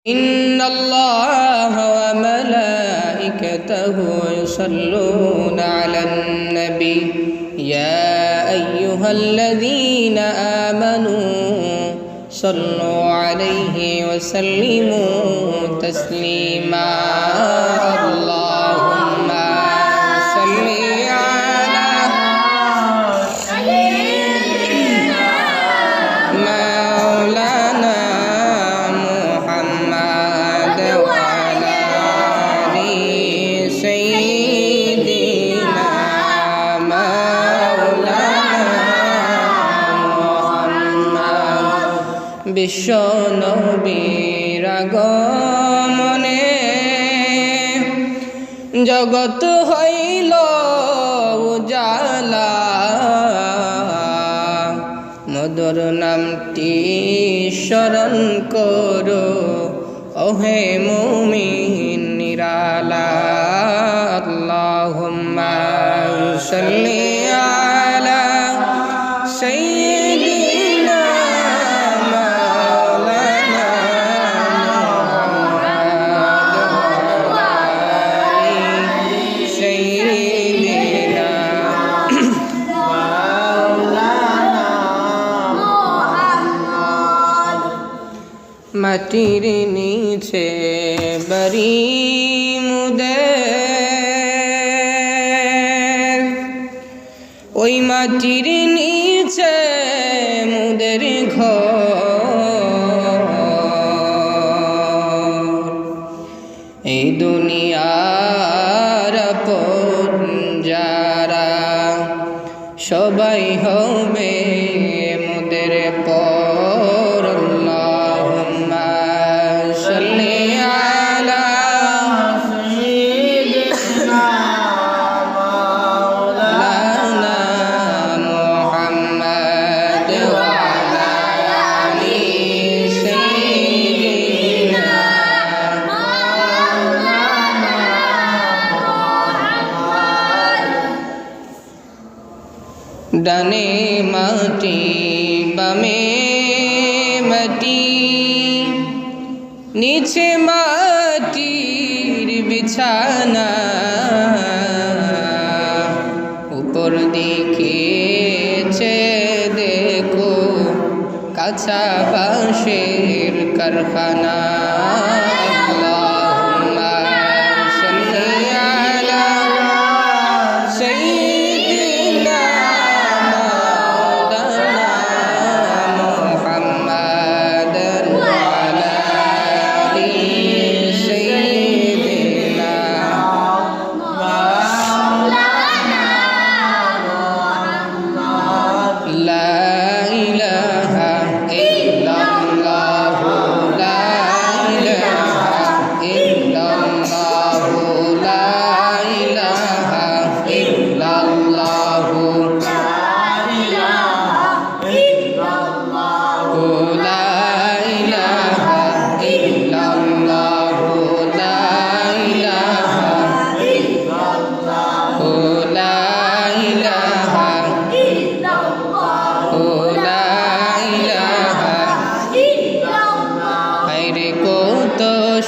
إن الله وملائكته يصلون على النبي يا أيها الذين آمنوا صلوا عليه وسلموا تسليما اللهم صل على مولانا محمد وعلى آل سيدنا বিশ্ব নবীর আগমনে জগৎ হইল উজালা মধুর নামটি স্মরণ করো ওহে মুমিন নিরালা আল্লাহুম্মা সাল্লি আলা সাইয়্যিদিনা মাটির নিচে বাড়ি মুদের ওই মাটির নিচে মুদের ঘর এই দুনিয়ার আপন যারা সবাই হবে মুদের পর আল্লাহুম্মা সাল্লি আলা সাইয়্যিদিনা মাওলানা মুহাম্মদ ওয়া আলা আলি সাইয়্যিদিনা মাওলানা মুহাম্মদ ডানে মাটি বামে মাটি নিচে মাটির বিছানা উপর দিকে দেখো কাঁচা বাঁশের কারখানা আল্লাহুম্মা সাল্লি আলা সাইয়্যিদিনা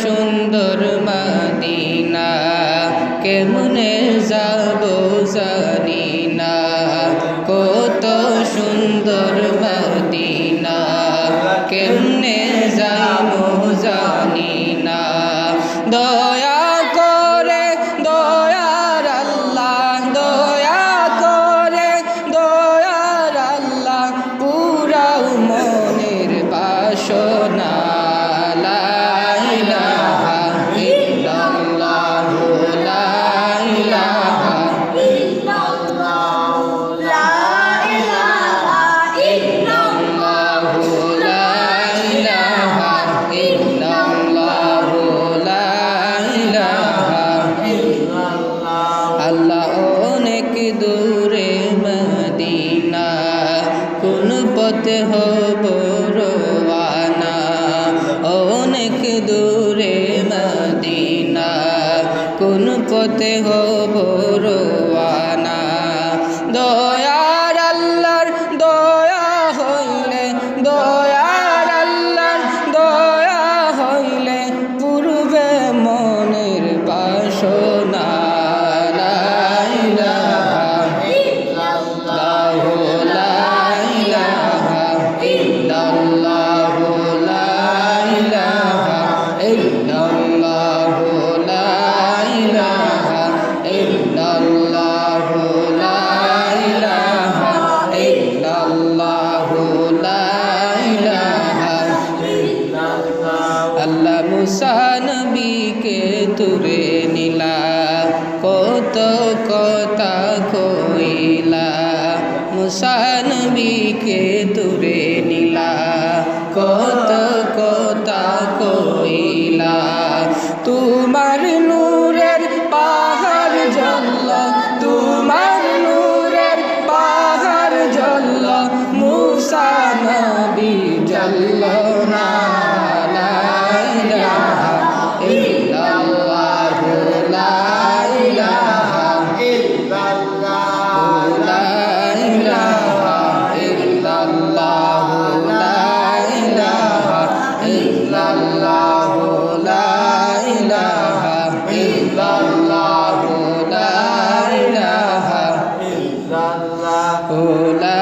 সুন্দর মদিনা কেমনে যাব জানি না কত সুন্দর মদিনা কেমনে যাব জানি না দয়া করে দয়ার আল্লাহ দয়া করে দয়ার আল্লাহ পুরাও মনের বাসনা আল্লাহ অনেক দূরে মদিনা কোন পথে হব রওয়ানা অনেক দূরে মদিনা কোন পথে হব রওয়ানা দয়ার আল্লাহর দয়া হইলে দয়ার আল্লাহর দয়া হইলে মুসা নবীকে তুরে নিলা কত কথা কইলা মুসা নবীকে তুরে নিলা কত কথা কইলা তোমার নূরের পাহাড় জ্বলল তোমার নূরের পাহাড় জ্বলল মুসা নবী জ্বলল না লা ইলাহা ইল্লাল্লাহ লা ইলাহা ইল্লাল্লাহ লা ইলাহা ইল্লাল্লাহ লা ইলাহা ইল্লাল্লাহ লা ইলাহা ইল্লাল্লাহ লা ইলাহা ইল্লাল্লাহ লা